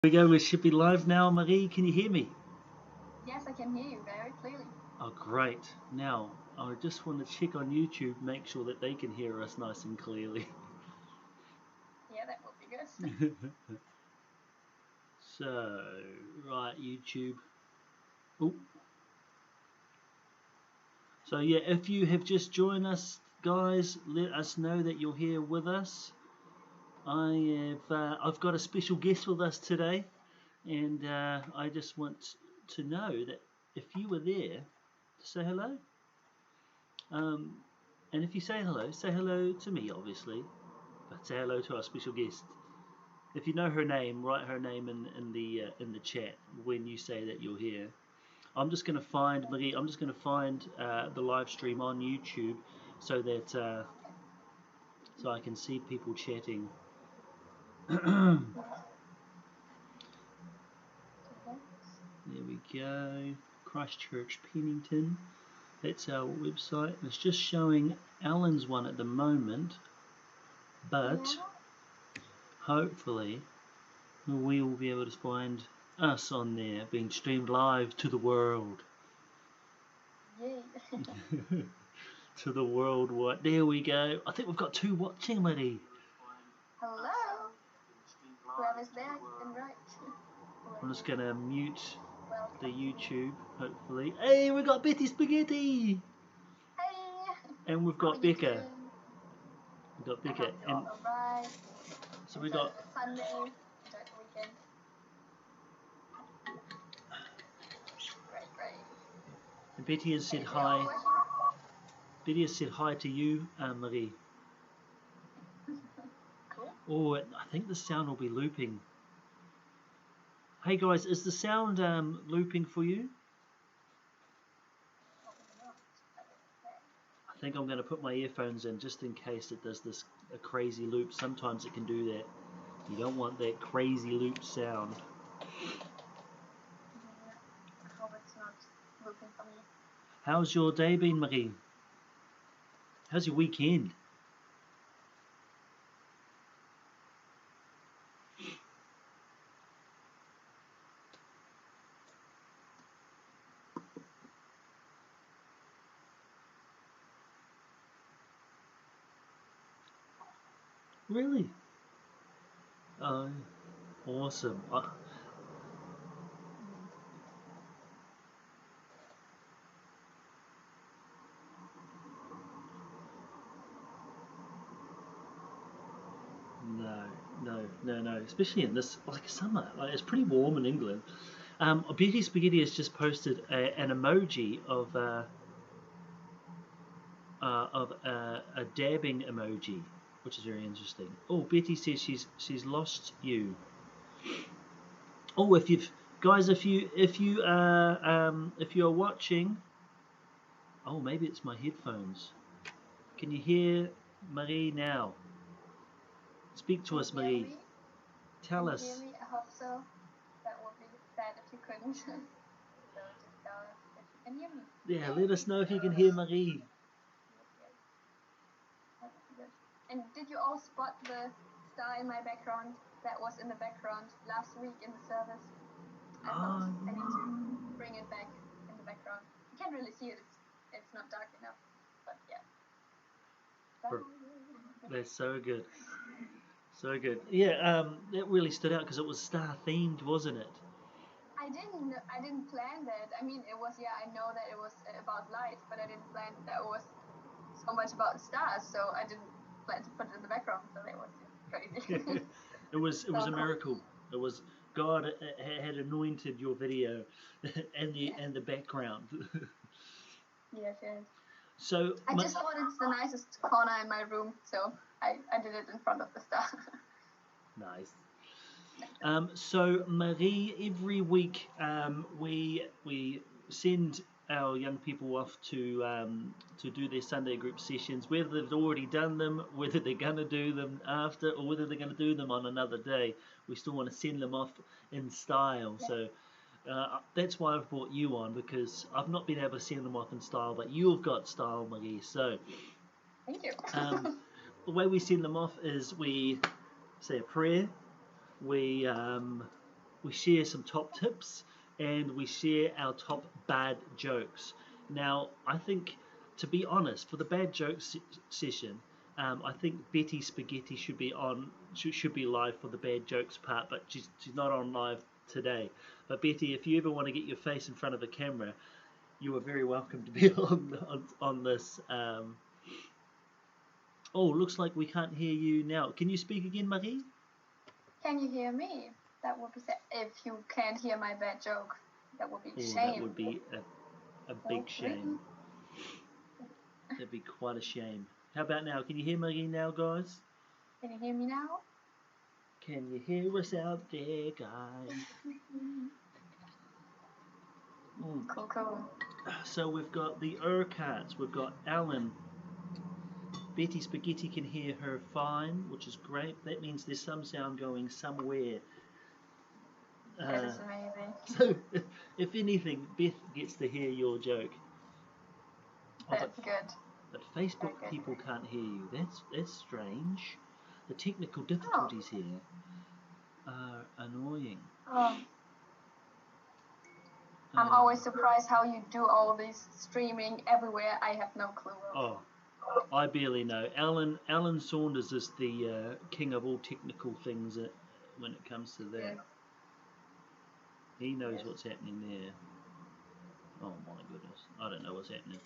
We go. We should be live now. Marie, can you hear me? Yes, I can hear you very clearly. Oh, great. Now, I just want to check on YouTube, make sure that they can hear us nice and clearly. Yeah, that would be good. So, right, YouTube. Oh. So, yeah, if you have just joined us, guys, let us know that you're here with us. I've got a special guest with us today, and I just want to know that if you were there, say hello. And if you say hello to me, obviously, but say hello to our special guest. If you know her name, write her name in the chat when you say that you're here. I'm just going to find Marie. I'm just going to find the live stream on YouTube so that so I can see people chatting. There we go. Christchurch, Pennington. That's our website. It's just showing Alan's one at the moment, but hopefully we will be able to find us on there being streamed live to the world. Yay. To the world. What? There we go. I think we've got two watching, Marie. Hello. Whoever's there, and right. I'm just gonna mute the YouTube, hopefully. Hey, we got Betty Spaghetti. Hey. And we've got Becca. We've got Becca. And alright. so we got Sunday. Enjoy the weekend. Great. And Betty has said hi. Betty has said hi to you, Marie. Cool. Oh, I think the sound will be looping. Hey guys, is the sound looping for you? I think I'm going to put my earphones in just in case it does a crazy loop. Sometimes it can do that. You don't want that crazy loop sound. I hope it's not looping for me. How's your day been, Marie? How's your weekend? Really? Awesome. No. Especially in this summer, it's pretty warm in England. Beauty Spaghetti has just posted an emoji of a dabbing emoji, which is very interesting. Oh, Betty says she's lost you. Oh, if you are watching, oh, maybe it's my headphones. Can you hear Marie now? Speak to us, Marie. Tell us. Can you hear me? I hope so. That would be sad if you couldn't. So just tell us if you can hear me. Yeah, let us know if you can hear Marie. And did you all spot the star in my background that was in the background last week in the service? I thought I need to bring it back in the background. You can't really see it. It's not dark enough. But yeah. That's so good. So good. Yeah, it really stood out because it was star themed, wasn't it? I didn't plan that. I mean, it was, yeah, I know that it was about light, but I didn't plan that it was so much about stars, so I didn't plan to put it in the background, so that was crazy. It was a miracle. It was God had anointed your video and the background. Yes. So I just thought it's the nicest corner in my room, so I did it in front of the star. Nice. So Marie, every week we send our young people off to do their Sunday group sessions, whether they've already done them, whether they're going to do them after, or whether they're going to do them on another day. We still want to send them off in style. Yeah. So that's why I've brought you on, because I've not been able to send them off in style, but you've got style, Marie. So thank you. The way we send them off is we say a prayer. We we share some top tips, and we share our top bad jokes. Now, I think, to be honest, for the bad jokes session, I think Betty Spaghetti should be on, should be live for the bad jokes part, but she's not on live today. But Betty, if you ever want to get your face in front of a camera, you are very welcome to be on this. Oh, looks like we can't hear you now. Can you speak again, Marie? Can you hear me? That would be sad. If you can't hear my bad joke, that would be a shame. That would be a big shame. That'd be quite a shame. How about now? Can you hear Marie now, guys? Can you hear me now? Can you hear us out there, guys? Cool. So we've got the Urquharts. We've got Alan. Betty Spaghetti can hear her fine, which is great. That means there's some sound going somewhere. That is amazing. So, if anything, Beth gets to hear your joke. That's good. But Facebook people can't hear you. That's strange. The technical difficulties here are annoying. I'm always surprised how you do all this streaming everywhere. I have no clue. I barely know. Alan Saunders is the king of all technical things when it comes to that. Yes. He knows what's happening there. Oh my goodness. I don't know what's happening.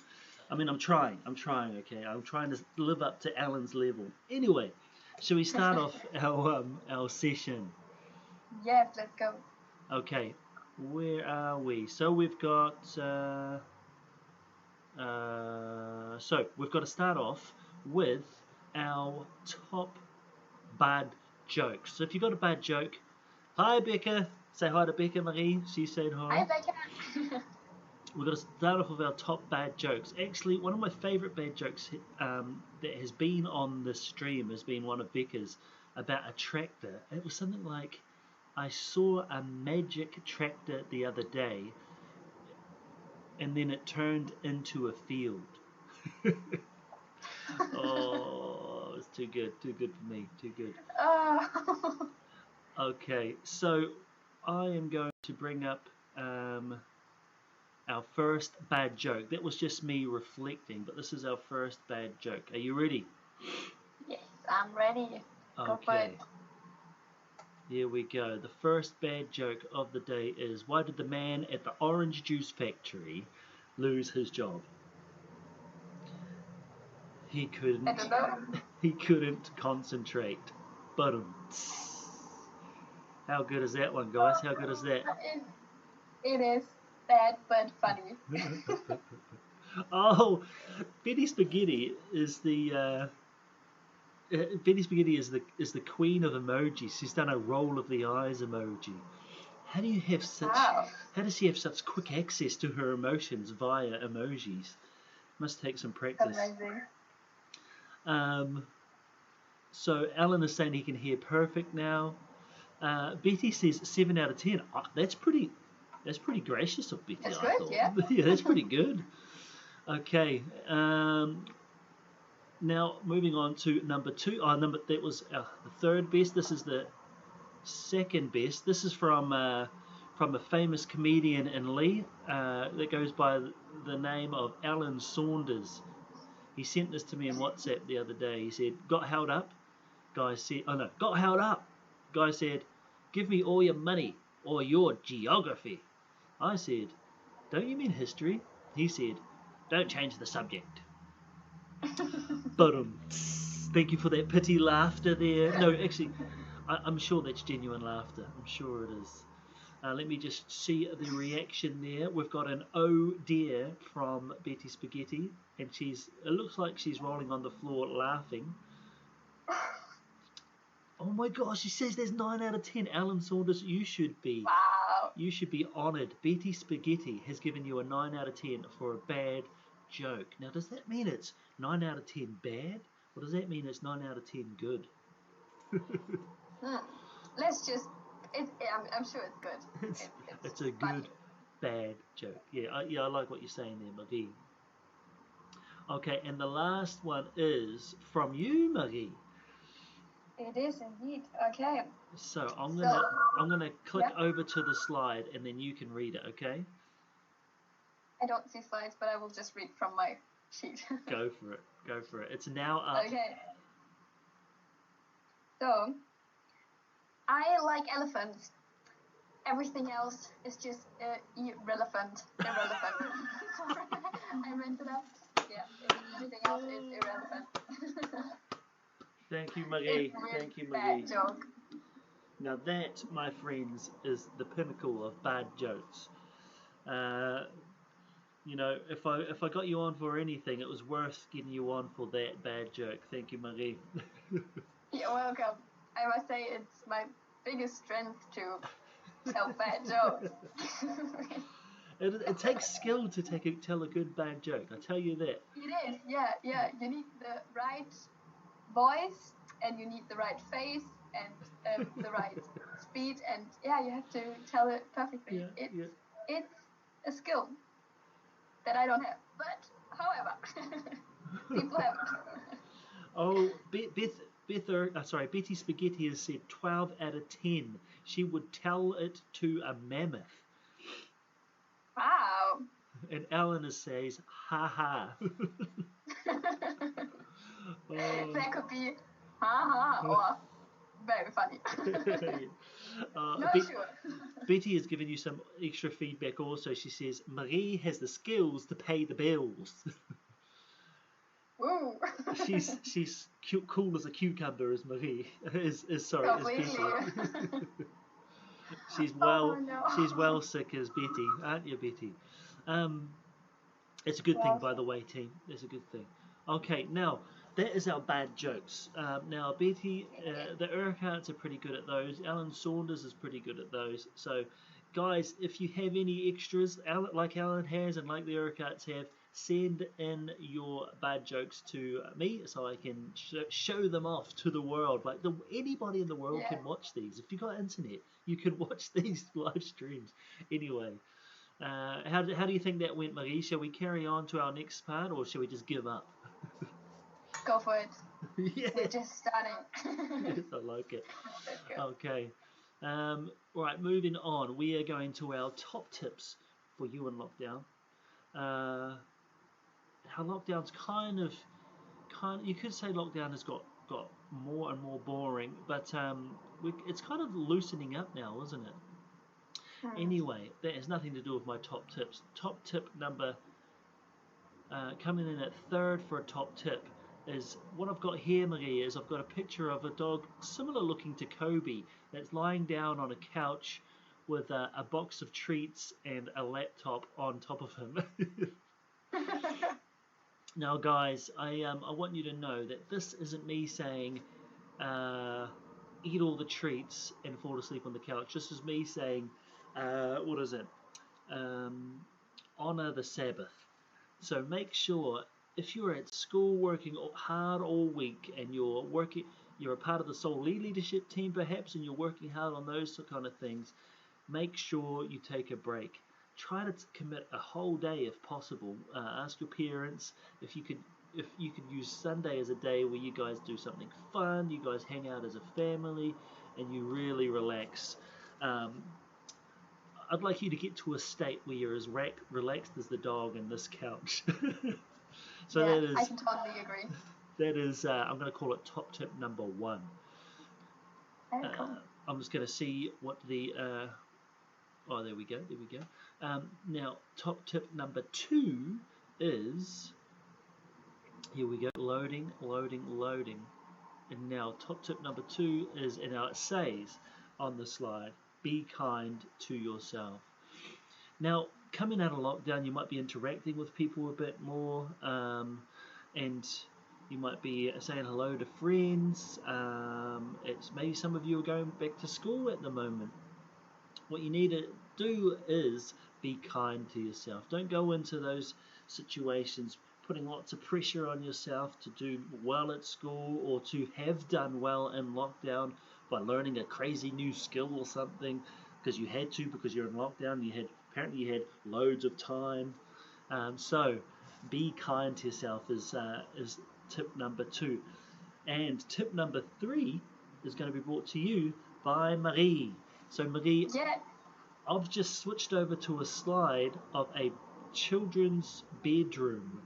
I mean, I'm trying, okay? I'm trying to live up to Alan's level. Anyway, shall we start off our session? Yes, let's go. Okay, where are we? So we've got... So we've got to start off with our top bad jokes. So if you've got a bad joke, hi Becca, say hi to Becca Marie, she's saying hi. Hi Becca. We've got to start off with our top bad jokes. Actually, one of my favourite bad jokes that has been on the stream has been one of Becca's about a tractor. It was something like, I saw a magic tractor the other day, and then it turned into a field. Oh, it's too good for me, too good. Okay, so I am going to bring up our first bad joke. That was just me reflecting, but this is our first bad joke. Are you ready? Yes, I'm ready. Go for it. Here we go. The first bad joke of the day is, why did the man at the orange juice factory lose his job? He couldn't concentrate. But how good is that one, guys? How good is that? It is bad but funny. Oh, Betty Spaghetti is the queen of emojis. She's done a roll of the eyes emoji. How do you have such? Wow. How does she have such quick access to her emotions via emojis? Must take some practice. Amazing. So Alan is saying he can hear perfect now. Betty says 7 out of 10. Oh, that's pretty gracious of Betty. That's I good, thought. yeah. Yeah, that's pretty good. Okay. Now moving on to number 2. That was the third best. This is the second best. This is from a famous comedian in Lee that goes by the name of Alan Saunders. He sent this to me in WhatsApp the other day. He said, got held up. Guy said, got held up. Guy said, give me all your money or your geography. I said, don't you mean history? He said, don't change the subject. But thank you for that pity laughter there. No, actually, I'm sure that's genuine laughter. I'm sure it is. Let me just see the reaction there. We've got an oh dear from Betty Spaghetti, and it looks like she's rolling on the floor laughing. Oh my gosh, she says there's 9 out of 10. Alan Saunders, you should be honoured. Betty Spaghetti has given you a 9 out of 10 for a bad joke. Now, does that mean it's 9 out of 10 bad? Or does that mean it's 9 out of 10 good? Let's just... I'm sure it's good. It's a good, bad joke. Yeah, I like what you're saying there, Marie. Okay, and the last one is from you, Marie. It is indeed. Okay. So I'm So, gonna click yeah, over to the slide and then you can read it, okay? I don't see slides, but I will just read from my sheet. Go for it. Go for it. It's now up. Okay. So, I like elephants. Everything else is just irrelevant. Irrelevant. Sorry, I meant it up. Yeah, everything else is irrelevant. Thank you, Marie. It's really Thank you, bad Marie. joke. Now that, my friends, is the pinnacle of bad jokes. You know, if I got you on for anything, it was worth getting you on for that bad joke. Thank you, Marie. You're welcome. I must say it's my biggest strength to tell bad jokes. It takes skill to tell a good bad joke. I tell you that. It is, yeah. You need the right voice, and you need the right face, and the right speed, and yeah, you have to tell it perfectly. It's a skill that I don't have, but however, people have it. Oh, Betty Spaghetti has said 12 out of 10. She would tell it to a mammoth. Wow. And Eleanor says, ha ha. That could be ha ha or very funny. Not sure. Betty has given you some extra feedback also. She says, Marie has the skills to pay the bills. Ooh. she's cool as a cucumber as Marie. As Betty. She's well sick as Betty, aren't you, Betty? It's a good thing, by the way, team. It's a good thing. Okay, now that is our bad jokes. Now Betty, the Urquharts are pretty good at those. Alan Saunders is pretty good at those. So, guys, if you have any extras, like Alan has and like the Urquharts have, send in your bad jokes to me so I can show them off to the world. Like anybody in the world can watch these. If you got internet, you can watch these live streams. Anyway, how do you think that went, Marie? Shall we carry on to our next part, or shall we just give up? Go for it. Yeah. We're just starting. Yes, I like it. Okay. Right, moving on. We are going to our top tips for you in lockdown. How lockdown's kind of you could say lockdown has got more and more boring, but it's kind of loosening up now, isn't it? Anyway, that has nothing to do with my top tips. Top tip number coming in at third for a top tip is what I've got here, Marie, is I've got a picture of a dog similar looking to Kobe that's lying down on a couch with a box of treats and a laptop on top of him. Now, guys, I want you to know that this isn't me saying eat all the treats and fall asleep on the couch. This is me saying, what is it? Honor the Sabbath. So make sure if you're at school working hard all week and you're a part of the Soul leadership team perhaps, and you're working hard on those kind of things, make sure you take a break. Try to commit a whole day if possible. Ask your parents if you could use Sunday as a day where you guys do something fun, you guys hang out as a family, and you really relax. I'd like you to get to a state where you're as relaxed as the dog in this couch. So yeah, that is. I can totally agree. That is. I'm going to call it top tip number 1. I'm just going to see what the. Oh, there we go. Now, top tip number 2 is. Here we go. Loading. And now, top tip number 2 is, and now it says on the slide, be kind to yourself. Now, coming out of lockdown, you might be interacting with people a bit more, and you might be saying hello to friends. It's maybe some of you are going back to school at the moment. What you need to do is be kind to yourself. Don't go into those situations putting lots of pressure on yourself to do well at school or to have done well in lockdown by learning a crazy new skill or something because you had to, because you're in lockdown. Apparently you had loads of time. So be kind to yourself is tip number 2. And tip number 3 is going to be brought to you by Marie. So Marie, Yeah. I've just switched over to a slide of a children's bedroom,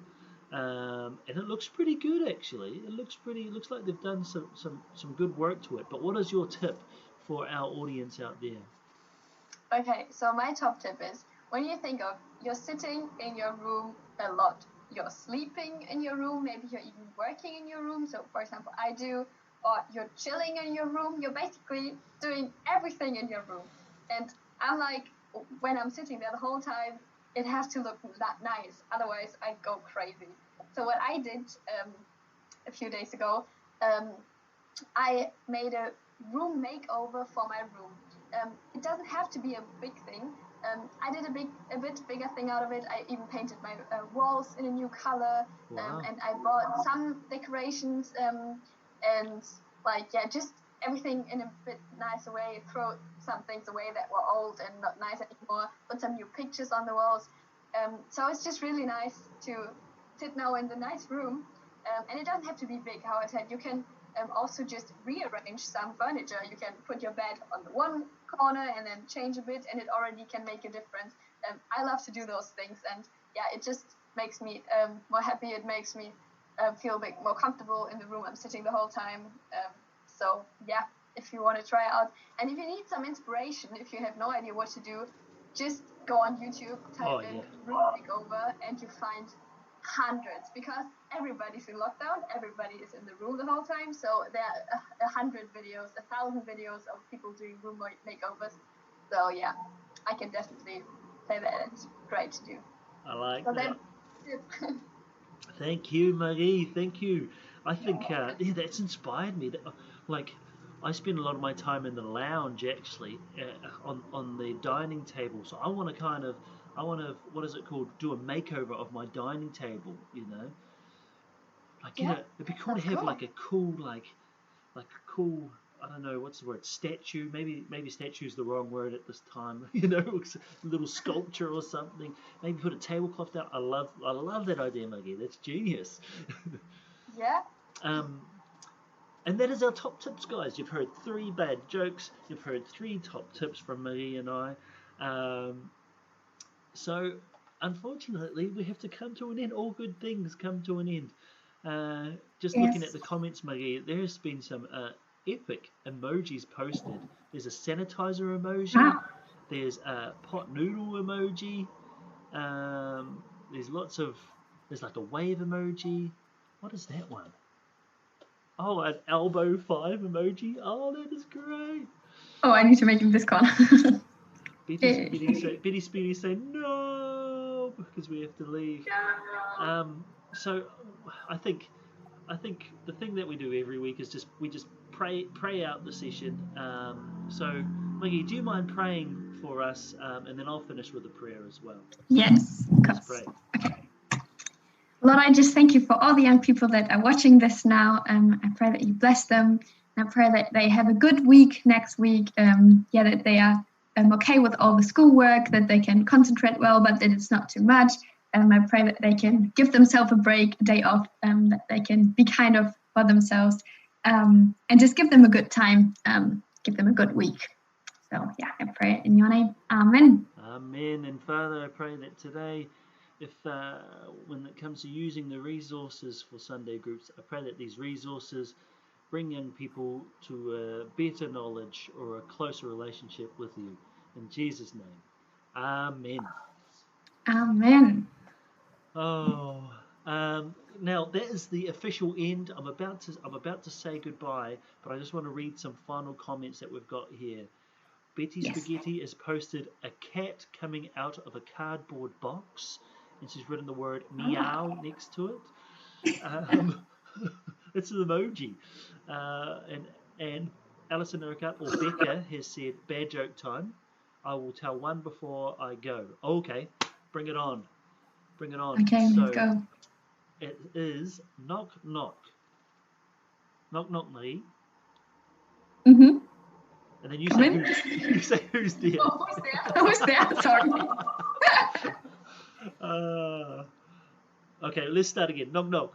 and it looks pretty good actually. It looks like they've done some good work to it. But what is your tip for our audience out there? Okay, so my top tip is when you think of you're sitting in your room a lot, you're sleeping in your room, maybe you're even working in your room. So, for example, I do, or you're chilling in your room, you're basically doing everything in your room. And I'm like, when I'm sitting there the whole time, it has to look that nice, otherwise, I go crazy. So, what I did a few days ago, I made a room makeover for my room. It doesn't have to be a big thing. I did a bit bigger thing out of it. I even painted my walls in a new color, Wow. and I bought some decorations, and like just everything in a bit nicer way. Throw some things away that were old and not nice anymore. Put some new pictures on the walls. So it's just really nice to sit now in the nice room, and it doesn't have to be big. How I said, you can also just rearrange some furniture. You can put your bed on the one corner and then change a bit, and it already can make a difference. I love to do those things, and it just makes me more happy. It makes me feel a bit more comfortable in the room I'm sitting the whole time. So if you want to try it out, and if you need some inspiration, if you have no idea what to do, just go on YouTube, type in room makeover, and you find hundreds, because everybody's in lockdown, everybody is in the room the whole time, so there are 100 videos, 1,000 videos of people doing room makeovers. So I can definitely say that it's great to do. I like so that. Thank you, Marie. Thank you. I think that's inspired me. Like, I spend a lot of my time in the lounge actually, on the dining table. So I want to what is it called? Do a makeover of my dining table. You know, like it'd be cool to have like a cool like a cool, I don't know what's the word, statue. Maybe statue is the wrong word at this time. You know, a little sculpture or something. Maybe put a tablecloth down. I love that idea, Maggie. That's genius. Yeah. And that is our top tips, guys. You've heard 3 bad jokes. You've heard 3 top tips from Marie and I. So, unfortunately, we have to come to an end. All good things come to an end. Just looking at the comments, Marie, there has been some epic emojis posted. There's a sanitizer emoji. There's a pot noodle emoji. There's like a wave emoji. What is that one? Oh, an elbow 5 emoji. Oh, that is great. Oh, I need to make him this corner. Bitty Speedy say no because we have to leave. No. So I think the thing that we do every week is we just pray out the session. So Maggie, do you mind praying for us, and then I'll finish with a prayer as well. Yes, let's pray. Okay. Lord, I just thank you for all the young people that are watching this now. I pray that you bless them. I pray that they have a good week next week. That they are okay with all the schoolwork, that they can concentrate well, but that it's not too much. I pray that they can give themselves a break, a day off, that they can be kind of for themselves, and just give them a good time, give them a good week. So, I pray in your name. Amen. Amen. And Father, I pray that today, when it comes to using the resources for Sunday groups, I pray that these resources bring young people to a better knowledge or a closer relationship with you. In Jesus' name. Amen. Amen. Oh, now that is the official end. I'm about to say goodbye, but I just want to read some final comments that we've got here. Betty Spaghetti has posted a cat coming out of a cardboard box, and she's written the word meow next to it. It's an emoji. And Alison Urquhart, or Becca, has said, bad joke time. I will tell one before I go. Okay, bring it on. Bring it on. Okay, let's go. It is knock knock. Knock knock, Marie. Mm-hmm. And then you say who's there. Oh, who's there? Sorry. Okay, let's start again. Knock knock.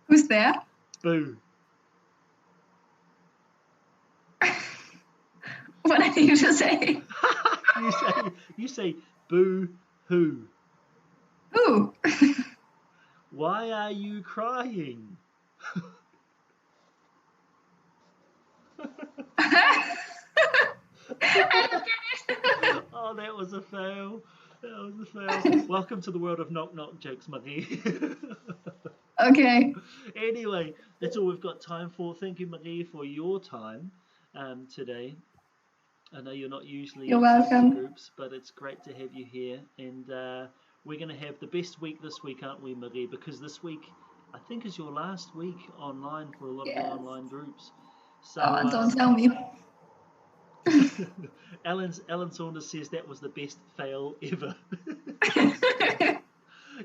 Who's there? Boo. what I need to say. you say boo hoo. Ooh. Why are you crying? Oh, that was a fail. Welcome to the world of knock knock jokes, Marie. Okay. Anyway, that's all we've got time for. Thank you, Marie, for your time today. I know you're not usually You're at Sunday welcome. groups, but it's great to have you here. And we're going to have the best week this week, aren't we, Marie? Because this week, I think, is your last week online for a lot of the Yes. online groups. So, Oh, don't tell me. Alan Saunders says that was the best fail ever.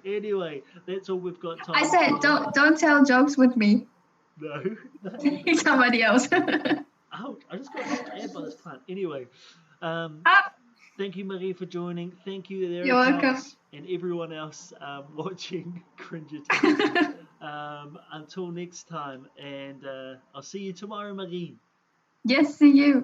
Anyway, that's all we've got time I said for. don't tell jokes with me. No. Somebody else. Oh, I just got knocked out by this plant. Anyway, thank you, Marie, for joining. Thank you, there, You're welcome. and everyone else watching Cringeity. Until next time, and I'll see you tomorrow, Marie. Yes, see you.